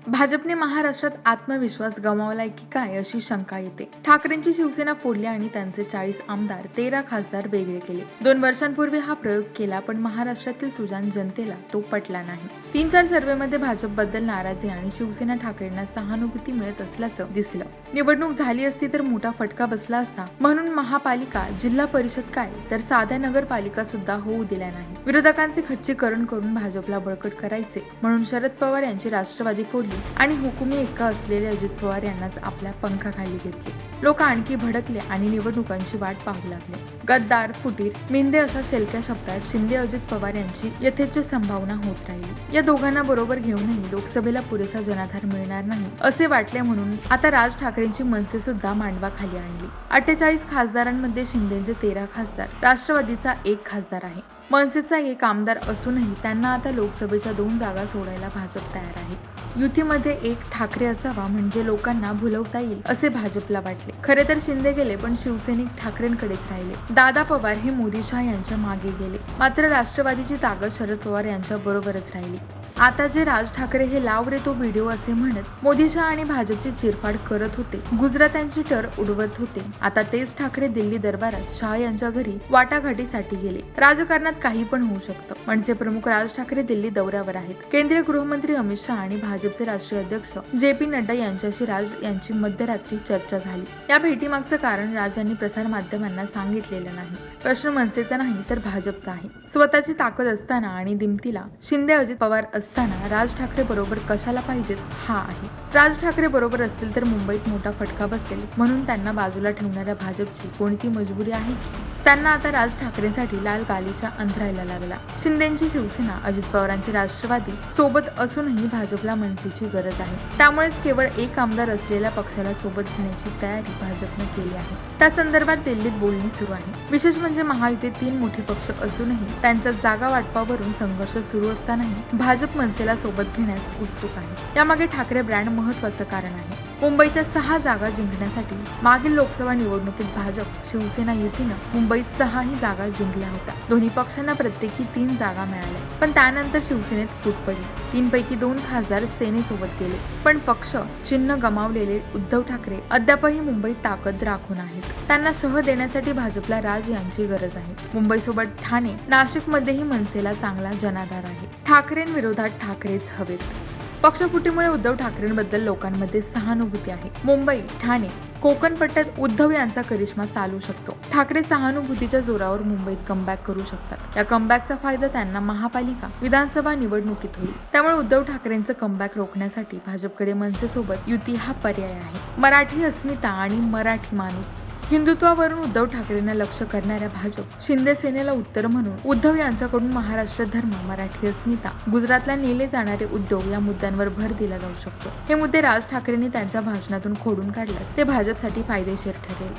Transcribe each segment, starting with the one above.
भाजपने महाराष्ट्रात आत्मविश्वास गमावलाय की काय अशी शंका येते। ठाकरेंची शिवसेना फोडली आणि त्यांचे 40 आमदार 13 खासदार वेगळे केले। 2 वर्षांपूर्वी हा प्रयोग केला, पण महाराष्ट्रातील सुजाण जनतेला तो पटला नाही। 3-4 सर्व्हेमध्ये भाजपबद्दल नाराजी आणि शिवसेना ठाकरेंना सहानुभूती मिळत असल्याचं दिसलं। निवडणूक झाली असती तर मोठा फटका बसला असता, म्हणून महापालिका, जिल्हा परिषद काय तर साध्या नगरपालिका सुद्धा होऊ दिल्या नाही। विरोधकांचे खच्चीकरण करून भाजपला बळकट करायचे म्हणून शरद पवार यांची राष्ट्रवादी फोडली आणि हुकुमी एक्का असलेले अजित पवार यांनाच आपल्या पंखाखाली घेतले। लोक आणखी भडकले आणि निवडणुकांची वाट पाहू लागले। गद्दार, फुटीर, मिंदे अशा शेलक्या शब्दात शिंदे अजित पवार यांची यथेच्छ संभावना होत राहिली। या दोघांना बरोबर घेऊनही लोकसभेला पुरेसा जनाधार मिळणार नाही असे वाटले, म्हणून आता राज ठाकरेंची मनसे सुद्धा मांडवाखाली आणली। 48 खासदारांमध्ये शिंदेचे 13 खासदार, राष्ट्रवादीचा 1 खासदार आहे। मनसेचा 1 आमदार असूनही त्यांना आता लोकसभेच्या 2 जागा सोडायला भाजप तयार आहे। युतीमध्ये 1 ठाकरे असावा म्हणजे लोकांना भुलवता येईल असे भाजपला वाटले। खरे तर शिंदे गेले, पण शिवसैनिक ठाकरेंकडेच राहिले। दादा पवार हे मोदी शहा यांच्या मागे गेले, मात्र राष्ट्रवादीची ताकद शरद पवार यांच्या बरोबरच राहिली। आता जे राज ठाकरे हे लाव रे तो व्हिडिओ असे म्हणत मोदी शहा आणि भाजपची चिरफाड करत होते, गुजरात्यांची टर उडवत होते, आता तेच ठाकरे दिल्ली दरबारात शहा यांच्या घरी वाटाघाटीसाठी गेले। राजकारणात काही पण होऊ शकतं। मनसे प्रमुख राज ठाकरे दिल्ली दौऱ्यावर आहेत। केंद्रीय गृहमंत्री अमित शहा आणि भाजपचे राष्ट्रीय अध्यक्ष JP नड्डा यांच्याशी राज यांची मध्यरात्री चर्चा झाली। या भेटीमागचं कारण राज यांनी प्रसार माध्यमांना सांगितलेलं नाही। प्रश्न मनसेचा नाही तर भाजपचा आहे। स्वतःची ताकद असताना आणि दिमतीला शिंदे अजित पवार असताना राज ठाकरे बरोबर कशाला पाहिजेत हा आहे। राज ठाकरे बरोबर असतील तर मुंबईत मोठा फटका बसेल, म्हणून त्यांना बाजूला ठेवणाऱ्या भाजपची कोणती मजबुरी आहे की त्यांना आता राज ठाकरेंसाठी लाल गालीचा अंतरायला लागला। शिंदेची शिवसेना, अजित पवारांची राष्ट्रवादी सोबत असूनही भाजपला मनसेची गरज आहे। त्यामुळेच केवळ 1 आमदार असलेल्या पक्षाला सोबत घेण्याची तयारी भाजपने केली आहे। त्या संदर्भात दिल्लीत बोलणी सुरू आहे। विशेष म्हणजे महायुतीत 3 मोठे पक्ष असूनही त्यांच्या जागा वाटपावरून संघर्ष सुरू असतानाही भाजप मनसेला सोबत घेण्यास उत्सुक आहे। यामागे ठाकरे ब्रँड महत्त्वाचं कारण आहे। मुंबईच्या 6 जागा जिंकण्यासाठी मागील लोकसभा निवडणुकीत भाजप शिवसेना युतीनं मुंबईत 6 जागा जिंकल्या होत्या। दोन्ही पक्षांना प्रत्येकी 3 जागा मिळाल्या, पण त्यानंतर शिवसेनेत फूट पडली। 3 पैकी 2 खासदार सेनेसोबत गेले, पण पक्ष चिन्ह गमावलेले उद्धव ठाकरे अद्यापही मुंबईत ताकद राखून आहेत। त्यांना शह देण्यासाठी भाजपला राज यांची गरज आहे। मुंबईसोबत ठाणे, नाशिकमध्येही मनसेला चांगला जनाधार आहे। ठाकरेंविरोधात ठाकरेच हवेत। पक्षफुटीमुळे उद्धव ठाकरेंबद्दल लोकांमध्ये सहानुभूती आहे। मुंबई, ठाणे, कोकण पट्ट्यात उद्धव यांचा करिश्मा चालू शकतो। ठाकरे सहानुभूतीच्या जोरावर मुंबईत कमबॅक करू शकतात। या कमबॅकचा फायदा त्यांना महापालिका, विधानसभा निवडणुकीत होईल। त्यामुळे उद्धव ठाकरेंचं कमबॅक रोखण्यासाठी भाजपकडे मनसेसोबत युती हा पर्याय आहे। मराठी अस्मिता आणि मराठी माणूस, हिंदुत्वावरून उद्धव ठाकरेंना लक्ष करणाऱ्या भाजप, शिंदे सेनेला उत्तर म्हणून उद्धव यांच्याकडून महाराष्ट्र धर्म, मराठी अस्मिता, गुजरातला नेले जाणारे उद्योग या मुद्द्यांवर भर दिला जाऊ शकतो। हे मुद्दे राज ठाकरेंनी त्यांच्या भाषणातून खोडून काढल्यास ते भाजपसाठी फायदेशीर ठरेल।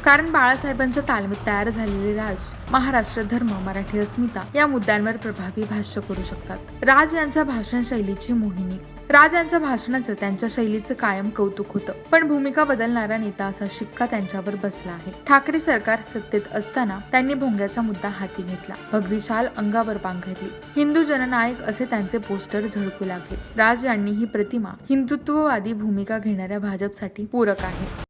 कारण बाळासाहेबांच्या तालमीत तयार झालेले राज महाराष्ट्र धर्म, मराठी अस्मिता या मुद्द्यांवर प्रभावी भाष्य करू शकतात। राज यांच्या भाषण शैलीची मोहिनी, राज यांच्या भाषणाचं त्यांच्या शैलीचं कायम कौतुक होतं, पण भूमिका बदलणारा नेता असा शिक्का त्यांच्यावर बसला आहे। ठाकरे सरकार सत्तेत असताना त्यांनी भोंग्याचा मुद्दा हाती घेतला, भगवी शाल अंगावर पांघरली, हिंदू जननायक असे त्यांचे पोस्टर झळकू लागले। राज यांनी ही प्रतिमा हिंदुत्ववादी भूमिका घेणाऱ्या भाजपसाठी पूरक आहे।